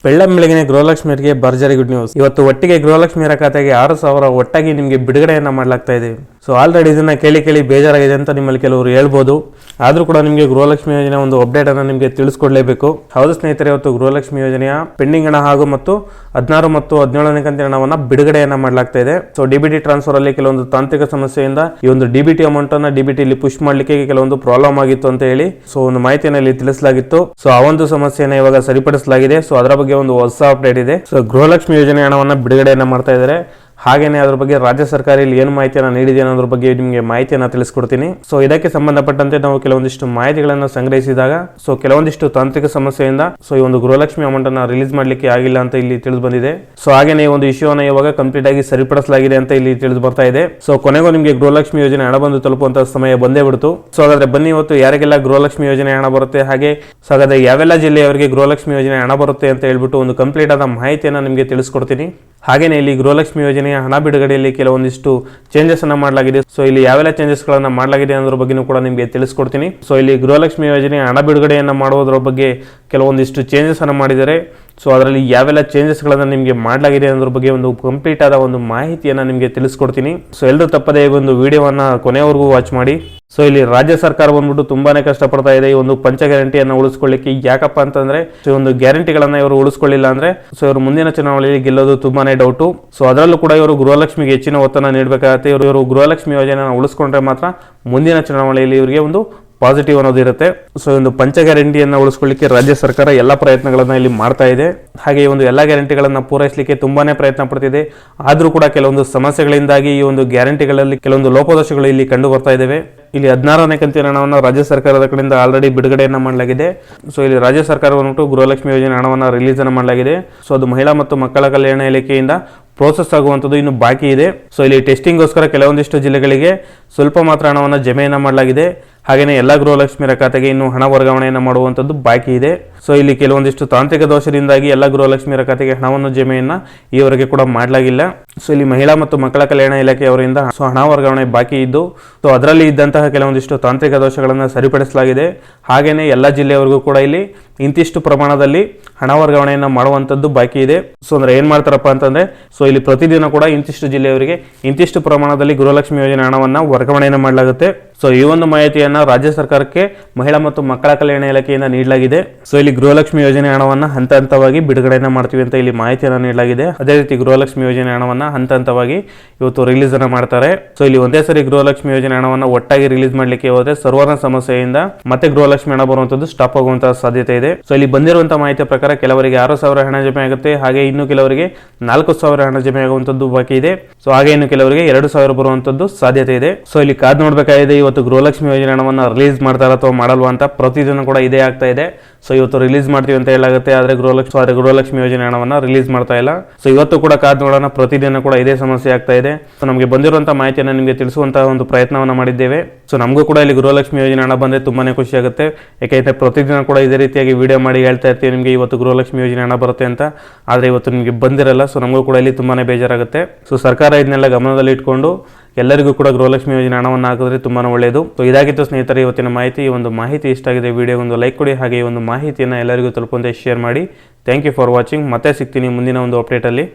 ಬೆಳ್ಳಂ ಬೆಳಗಿನ ಗೃಹಲಕ್ಷ್ಮಿಯರಿಗೆ ಭರ್ಜರಿ good news. ಇವತ್ತು ಒಟ್ಟಿಗೆ ಗೃಹಲಕ್ಷ್ಮಿಯರ ಖಾತೆಗೆ 6,000 ಒಟ್ಟಾಗಿ ನಿಮಗೆ ಬಿಡುಗಡೆಯನ್ನ ಮಾಡಲಾಗ್ತಾ ಇದೆ. ಸೊ ಆಲ್ರೆಡಿ ಇದನ್ನ ಕೇಳಿ ಬೇಜಾರಾಗಿದೆ ಅಂತ ನಿಮ್ಮಲ್ಲಿ ಕೆಲವರು ಹೇಳ್ಬೋದು. ಆದ್ರೂ ಕೂಡ ನಿಮಗೆ ಗೃಹಲಕ್ಷ್ಮಿ ಯೋಜನೆ ಒಂದು ಅಪ್ಡೇಟ್ ಅನ್ನ ನಿಮಗೆ ತಿಳಿಸ್ಕೊಡ್ಲೇಬೇಕು. ಹೌದು ಸ್ನೇಹಿತರೆ, ಇವತ್ತು ಗೃಹಲಕ್ಷ್ಮಿ ಯೋಜನೆಯ ಪೆಂಡಿಂಗ್ ಹಣ ಹಾಗೂ ಮತ್ತು 16 ಮತ್ತು 17ನೇ ಕಂತಿನ ಹಣವನ್ನ ಬಿಡುಗಡೆಯನ್ನ ಮಾಡಲಾಗ್ತಾ ಇದೆ. ಸೊ ಡಿಬಿಟಿ ಟ್ರಾನ್ಸ್ಫರ್ ಅಲ್ಲಿ ಕೆಲವೊಂದು ತಾಂತ್ರಿಕ ಸಮಸ್ಯೆಯಿಂದ ಈ ಒಂದು ಡಿಬಿಟಿ ಅಮೌಂಟ್ ಅನ್ನ ಡಿಬಿಟಿ ಇಲ್ಲಿ ಪುಷ್ ಮಾಡ್ಲಿಕ್ಕೆ ಕೆಲವೊಂದು ಪ್ರಾಬ್ಲಮ್ ಆಗಿತ್ತು ಅಂತ ಹೇಳಿ ಸೊ ಒಂದು ಮಾಹಿತಿಯನ್ನು ಇಲ್ಲಿ ತಿಳಿಸಲಾಗಿತ್ತು. ಸೊ ಆ ಒಂದು ಸಮಸ್ಯೆಯನ್ನು ಇವಾಗ ಸರಿಪಡಿಸಲಾಗಿದೆ. ಸೊ ಅದರ ಬಗ್ಗೆ ಒಂದು ಹೊಸ ಅಪ್ಡೇಟ್ ಇದೆ. ಸೊ ಗೃಹಲಕ್ಷ್ಮಿ ಯೋಜನೆ ಹಣವನ್ನ ಬಿಡುಗಡೆಯನ್ನ ಮಾಡ್ತಾ ಇದ್ದಾರೆ. ಹಾಗೇನೆ ಅದ್ರ ಬಗ್ಗೆ ರಾಜ್ಯ ಸರ್ಕಾರ ಇಲ್ಲಿ ಏನು ಮಾಹಿತಿಯನ್ನು ನೀಡಿದೆ ಅನ್ನೋದ್ರ ಬಗ್ಗೆ ನಿಮಗೆ ಮಾಹಿತಿಯನ್ನು ತಿಳಿಸ್ಕೊಡ್ತೀನಿ. ಸೊ ಇದಕ್ಕೆ ಸಂಬಂಧಪಟ್ಟಂತೆ ನಾವು ಕೆಲವೊಂದಿಷ್ಟು ಮಾಹಿತಿಗಳನ್ನು ಸಂಗ್ರಹಿಸಿದಾಗ ಸೊ ಕೆಲವೊಂದಿಷ್ಟು ತಾಂತ್ರಿಕ ಸಮಸ್ಯೆಯಿಂದ ಸೊ ಈ ಒಂದು ಗೃಹಲಕ್ಷ್ಮಿ ಅಮೌಂಟ್ ಅನ್ನ ರಿಲೀಸ್ ಮಾಡ್ಲಿಕ್ಕೆ ಆಗಿಲ್ಲ ಅಂತ ಇಲ್ಲಿ ತಿಳಿದು ಬಂದಿದೆ. ಸೊ ಹಾಗೇನೆ ಈ ಒಂದು ಇಶ್ಯೂನ ಇವಾಗ ಕಂಪ್ಲೀಟ್ ಆಗಿ ಸರಿಪಡಿಸಲಾಗಿದೆ ಅಂತ ಇಲ್ಲಿ ತಿಳಿದು ಬರ್ತಾ ಇದೆ. ಸೊ ಕೊನೆಗೂ ನಿಮಗೆ ಗೃಹಲಕ್ಷ್ಮಿ ಯೋಜನೆ ಹಣ ಬಂದು ತಲುಪುವಂತ ಸಮಯ ಬಂದೇ ಬಿಡ್ತು. ಸೊ ಹಾಗಾದ್ರೆ ಬನ್ನಿ ಇವತ್ತು ಯಾರಿಗೆಲ್ಲ ಗೃಹಲಕ್ಷ್ಮಿ ಯೋಜನೆ ಹಣ ಬರುತ್ತೆ, ಹಾಗೆ ಸೊ ಹಾಗಾದ್ರೆ ಯಾವೆಲ್ಲ ಜಿಲ್ಲೆಯವರಿಗೆ ಗೃಹಲಕ್ಷ್ಮಿ ಯೋಜನೆ ಹಣ ಬರುತ್ತೆ ಅಂತ ಹೇಳ್ಬಿಟ್ಟು ಒಂದು ಕಂಪ್ಲೀಟ್ ಆದ ಮಾಹಿತಿಯನ್ನು ನಿಮಗೆ ತಿಳಿಸ್ಕೊಡ್ತೀನಿ. ಹಾಗೇನೆ ಇಲ್ಲಿ ಗೃಹಲಕ್ಷ್ಮಿ ಯೋಜನೆಯ ಹಣ ಬಿಡುಗಡೆಯಲ್ಲಿ ಕೆಲವೊಂದಿಷ್ಟು ಚೇಂಜಸ್ ಅನ್ನ ಮಾಡಲಾಗಿದೆ. ಸೊ ಇಲ್ಲಿ ಯಾವೆಲ್ಲ ಚೇಂಜಸ್ ಗಳನ್ನ ಮಾಡಲಾಗಿದೆ ಅನ್ನೋದ್ರ ಬಗ್ಗೆ ಕೂಡ ನಿಮಗೆ ತಿಳಿಸ್ಕೊಡ್ತೀನಿ. ಸೊ ಇಲ್ಲಿ ಗೃಹಲಕ್ಷ್ಮಿ ಯೋಜನೆಯ ಹಣ ಬಿಡುಗಡೆಯನ್ನ ಮಾಡುವುದರ ಬಗ್ಗೆ ಕೆಲವೊಂದಿಷ್ಟು ಚೇಂಜಸ್ ಅನ್ನ ಮಾಡಿದ್ದಾರೆ. ಸೊ ಅದರಲ್ಲಿ ಯಾವೆಲ್ಲ ಚೇಂಜಸ್ ಗಳನ್ನ ನಿಮಗೆ ಮಾಡಲಾಗಿದೆ ಅನ್ನೋದ್ರ ಬಗ್ಗೆ ಒಂದು ಕಂಪ್ಲೀಟ್ ಆದ ಒಂದು ಮಾಹಿತಿಯನ್ನ ನಿಮಗೆ ತಿಳಿಸ್ಕೊಡ್ತೀನಿ. ಸೊ ಎಲ್ಲರೂ ತಪ್ಪದೇ ಒಂದು ವಿಡಿಯೋವನ್ನ ಕೊನೆವರೆಗೂ ವಾಚ್ ಮಾಡಿ. ಸೊ ಇಲ್ಲಿ ರಾಜ್ಯ ಸರ್ಕಾರ ಬಂದ್ಬಿಟ್ಟು ತುಂಬಾನೇ ಕಷ್ಟಪಡ್ತಾ ಇದೆ ಈ ಒಂದು ಪಂಚ ಗ್ಯಾರಂಟಿಯನ್ನು ಉಳಿಸ್ಕೊಳ್ಳಿಕ್ಕೆ. ಯಾಕಪ್ಪ ಅಂತಂದ್ರೆ ಸೊ ಒಂದು ಗ್ಯಾರಂಟಿಗಳನ್ನ ಇವರು ಉಳಿಸ್ಕೊಳ್ಳಿಲ್ಲ ಅಂದ್ರೆ ಸೊ ಇವರು ಮುಂದಿನ ಚುನಾವಣೆಯಲ್ಲಿ ಗೆಲ್ಲೋದು ತುಂಬಾನೇ ಡೌಟು. ಸೊ ಅದರಲ್ಲೂ ಕೂಡ ಇವರು ಗೃಹಲಕ್ಷ್ಮಿಗೆ ಹೆಚ್ಚಿನ ಒತ್ತನ್ನು ನೀಡಬೇಕಾಗುತ್ತೆ. ಇವರು ಗೃಹಲಕ್ಷ್ಮಿ ಯೋಜನೆಯನ್ನು ಉಳಿಸ್ಕೊಂಡ್ರೆ ಮಾತ್ರ ಮುಂದಿನ ಚುನಾವಣೆಯಲ್ಲಿ ಇವರಿಗೆ ಒಂದು ಪಾಸಿಟಿವ್ ಅನ್ನೋದು ಇರುತ್ತೆ. ಸೊ ಒಂದು ಪಂಚ ಗ್ಯಾರಂಟಿಯನ್ನು ಉಳಿಸ್ಕೊಳ್ಳಿಕ್ಕೆ ರಾಜ್ಯ ಸರ್ಕಾರ ಎಲ್ಲ ಪ್ರಯತ್ನಗಳನ್ನ ಇಲ್ಲಿ ಮಾಡ್ತಾ ಇದೆ. ಹಾಗೆ ಈ ಒಂದು ಎಲ್ಲ ಗ್ಯಾರಂಟಿಗಳನ್ನ ಪೂರೈಸಲಿಕ್ಕೆ ತುಂಬಾನೇ ಪ್ರಯತ್ನ ಪಡ್ತಿದೆ. ಆದ್ರೂ ಕೂಡ ಕೆಲವೊಂದು ಸಮಸ್ಯೆಗಳಿಂದಾಗಿ ಈ ಒಂದು ಗ್ಯಾರಂಟಿಗಳಲ್ಲಿ ಕೆಲವೊಂದು ಲೋಪದೋಷಗಳು ಇಲ್ಲಿ ಕಂಡು ಬರ್ತಾ ಇದ್ದಾವೆ. ಇಲ್ಲಿ 16ನೇ ಕಂತಿನ ಹಣವನ್ನು ರಾಜ್ಯ ಸರ್ಕಾರದ ಕಡೆಯಿಂದ ಆಲ್ರೆಡಿ ಬಿಡುಗಡೆಯನ್ನ ಮಾಡಲಾಗಿದೆ. ಸೊ ಇಲ್ಲಿ ರಾಜ್ಯ ಸರ್ಕಾರ ಬಂದ್ಬಿಟ್ಟು ಗೃಹಲಕ್ಷ್ಮಿ ಯೋಜನೆ ಹಣವನ್ನು ರಿಲೀಸ್ ಅನ್ನ ಮಾಡಲಾಗಿದೆ. ಸೊ ಅದು ಮಹಿಳಾ ಮತ್ತು ಮಕ್ಕಳ ಕಲ್ಯಾಣ ಇಲಾಖೆಯಿಂದ ಪ್ರೋಸೆಸ್ ಆಗುವಂಥದ್ದು ಇನ್ನು ಬಾಕಿ ಇದೆ. ಸೊ ಇಲ್ಲಿ ಟೆಸ್ಟಿಂಗ್ಗೋಸ್ಕರ ಕೆಲವೊಂದಿಷ್ಟು ಜಿಲ್ಲೆಗಳಿಗೆ ಸ್ವಲ್ಪ ಮಾತ್ರ ಹಣವನ್ನು ಜಮೆಯನ್ನ ಮಾಡಲಾಗಿದೆ. ಹಾಗೆಯೇ ಎಲ್ಲ ಗೃಹಲಕ್ಷ್ಮಿಯರ ಖಾತೆಗೆ ಇನ್ನು ಹಣ ವರ್ಗಾವಣೆಯನ್ನು ಮಾಡುವಂಥದ್ದು ಬಾಕಿ ಇದೆ. ಸೊ ಇಲ್ಲಿ ಕೆಲವೊಂದಿಷ್ಟು ತಾಂತ್ರಿಕ ದೋಷದಿಂದಾಗಿ ಎಲ್ಲ ಗೃಹಲಕ್ಷ್ಮಿಯರ ಖಾತೆಗೆ ಹಣವನ್ನು ಜಮೆಯನ್ನ ಈವರೆಗೆ ಕೂಡ ಮಾಡಲಾಗಿಲ್ಲ. ಸೊ ಇಲ್ಲಿ ಮಹಿಳಾ ಮತ್ತು ಮಕ್ಕಳ ಕಲ್ಯಾಣ ಇಲಾಖೆಯವರಿಂದ ಸೊ ಹಣ ವರ್ಗಾವಣೆ ಬಾಕಿ ಇದ್ದು ಸೊ ಅದರಲ್ಲಿ ಇದ್ದಂತಹ ಕೆಲವೊಂದಿಷ್ಟು ತಾಂತ್ರಿಕ ದೋಷಗಳನ್ನು ಸರಿಪಡಿಸಲಾಗಿದೆ. ಹಾಗೇನೆ ಎಲ್ಲ ಜಿಲ್ಲೆಯವರೆಗೂ ಕೂಡ ಇಲ್ಲಿ ಇಂತಿಷ್ಟು ಪ್ರಮಾಣದಲ್ಲಿ ಹಣ ವರ್ಗಾವಣೆಯನ್ನು ಮಾಡುವಂಥದ್ದು ಬಾಕಿ ಇದೆ. ಸೊ ಅಂದ್ರೆ ಏನ್ ಮಾಡ್ತಾರಪ್ಪ ಅಂತಂದ್ರೆ ಸೊ ಇಲ್ಲಿ ಪ್ರತಿದಿನ ಕೂಡ ಇಂತಿಷ್ಟು ಜಿಲ್ಲೆಯವರಿಗೆ ಇಂತಿಷ್ಟು ಪ್ರಮಾಣದಲ್ಲಿ ಗೃಹಲಕ್ಷ್ಮಿ ಯೋಜನೆ ಹಣವನ್ನ ವರ್ಗಾವಣೆಯನ್ನು ಮಾಡಲಾಗುತ್ತೆ. ಸೊ ಈ ಒಂದು ಮಾಹಿತಿಯನ್ನ ರಾಜ್ಯ ಸರ್ಕಾರಕ್ಕೆ ಮಹಿಳಾ ಮತ್ತು ಮಕ್ಕಳ ಕಲ್ಯಾಣ ಇಲಾಖೆಯಿಂದ ನೀಡಲಾಗಿದೆ. ಸೊ ಇಲ್ಲಿ ಗೃಹಲಕ್ಷ್ಮಿ ಯೋಜನೆ ಹಣವನ್ನ ಹಂತ ಹಂತವಾಗಿ ಬಿಡುಗಡೆಯನ್ನ ಮಾಡ್ತೀವಿ ಅಂತ ಇಲ್ಲಿ ಮಾಹಿತಿಯನ್ನು ನೀಡಲಾಗಿದೆ. ಅದೇ ರೀತಿ ಗೃಹಲಕ್ಷ್ಮಿ ಯೋಜನೆ ಹಣವನ್ನ ಹಂತ ಹಂತವಾಗಿ ಇವತ್ತು ರಿಲೀಸ್ ಅನ್ನ ಮಾಡ್ತಾರೆ. ಸೊ ಇಲ್ಲಿ ಒಂದೇ ಸರಿ ಗೃಹಲಕ್ಷ್ಮಿ ಯೋಜನೆ ಹಣವನ್ನ ಒಟ್ಟಾಗಿ ರಿಲೀಸ್ ಮಾಡ್ಲಿಕ್ಕೆ ಹೋದ್ರೆ ಸರ್ವರ್ನ ಸಮಸ್ಯೆಯಿಂದ ಮತ್ತೆ ಗೃಹಲಕ್ಷ್ಮಿ ಹಣ ಬರುವಂತದ್ದು ಸ್ಟಾಪ್ ಆಗುವಂತಹ ಸಾಧ್ಯತೆ ಇದೆ. ಸೊ ಇಲ್ಲಿ ಬಂದಿರುವಂತಹ ಮಾಹಿತಿಯ ಪ್ರಕಾರ ಕೆಲವರಿಗೆ 6,000 ಹಣ ಜಮೆ ಆಗುತ್ತೆ. ಹಾಗೆ ಇನ್ನು ಕೆಲವರಿಗೆ 4,000 ಹಣ ಜಮೆ ಆಗುವಂತದ್ದು ಬಾಕಿ ಇದೆ. ಸೊ ಹಾಗೆ ಇನ್ನು ಕೆಲವರಿಗೆ 2,000 ಬರುವಂತದ್ದು ಸಾಧ್ಯತೆ ಇದೆ. ಸೊ ಇಲ್ಲಿ ಕಾದ್ ನೋಡ್ಬೇಕಾಗಿದೆ ಇವತ್ತು ಗೃಹಲಕ್ಷ್ಮಿ ಯೋಜನೆ ಹಣವನ್ನ ರಿಲೀಸ್ ಮಾಡ್ತಾರ ಅಥವಾ ಮಾಡಲ್ವಾ ಅಂತ. ಪ್ರತಿದಿನ ಕೂಡ ಇದೇ ಆಗ್ತಾ ಇದೆ. ಸೊ ಇವತ್ತು ರಿಲೀಸ್ ಮಾಡ್ತೀವಿ ಅಂತ ಹೇಳಾಗುತ್ತೆ, ಆದ್ರೆ ಗೃಹಲಕ್ಷ್ಮಿ ಯೋಜನೆ ಹಣವನ್ನ ರಿಲೀಸ್ ಮಾಡ್ತಾ ಇಲ್ಲ. ಸೊ ಇವತ್ತು ಕೂಡ ಕಾದ್ ನೋಡೋಣ. ಪ್ರತಿದಿನ ಕೂಡ ಇದೇ ಸಮಸ್ಯೆ ಆಗ್ತಾ ಇದೆ. ಸೊ ನಮಗೆ ಬಂದಿರುವಂತಹ ಮಾಹಿತಿಯನ್ನು ನಿಮಗೆ ತಿಳಿಸುವಂತಹ ಒಂದು ಪ್ರಯತ್ನವನ್ನ ಮಾಡಿದ್ದೇವೆ. ಸೊ ನಮಗೂ ಕೂಡ ಇಲ್ಲಿ ಗೃಹಲಕ್ಷ್ಮಿ ಯೋಜನೆ ಹಣ ಬಂದ್ರೆ ತುಂಬಾನೇ ಖುಷಿ ಆಗುತ್ತೆ. ಯಾಕಂದ್ರೆ ಪ್ರತಿದಿನ ಕೂಡ ಇದೇ ರೀತಿಯಾಗಿ ವಿಡಿಯೋ ಮಾಡಿ ಹೇಳ್ತಾ ಇರ್ತೀವಿ ನಿಮಗೆ ಇವತ್ತು ಗೃಹಲಕ್ಷ್ಮಿ ಯೋಜನೆ ಹಣ ಬರುತ್ತೆ ಅಂತ. ಆದ್ರೆ ಇವತ್ತು ನಿಮಗೆ ಬಂದಿರಲ್ಲ. ಸೊ ನಮಗೂ ಕೂಡ ಇಲ್ಲಿ ತುಂಬಾನೇ ಬೇಜಾರಾಗುತ್ತೆ. ಸೊ ಸರ್ಕಾರ ಇದನ್ನೆಲ್ಲ ಗಮನದಲ್ಲಿ ಇಟ್ಕೊಂಡು ಎಲ್ಲರಿಗೂ ಕೂಡ ಗೃಹಲಕ್ಷ್ಮಿ ಯೋಜನೆ ಹಣವನ್ನು ಹಾಕಿದ್ರೆ ತುಂಬಾನೇ ಒಳ್ಳೆಯದು. ಸೊ ಇದಾಗಿತ್ತು ಸ್ನೇಹಿತರೆ ಇವತ್ತಿನ ಮಾಹಿತಿ. ಈ ಒಂದು ಮಾಹಿತಿ ಇಷ್ಟ ಆಗಿದೆ ವಿಡಿಯೋ ಒಂದು ಲೈಕ್ ಕೊಡಿ. ಹಾಗೆ ಈ ಒಂದು ಮಾಹಿತಿಯನ್ನು ಎಲ್ಲರಿಗೂ ತಲುಪುವಂತೆ ಶೇರ್ ಮಾಡಿ. Thank you for watching. ಮತ್ತೆ ಸಿಗ್ತೀನಿ ಮುಂದಿನ ಒಂದು ಅಪ್ಡೇಟ್ ಅಲ್ಲಿ.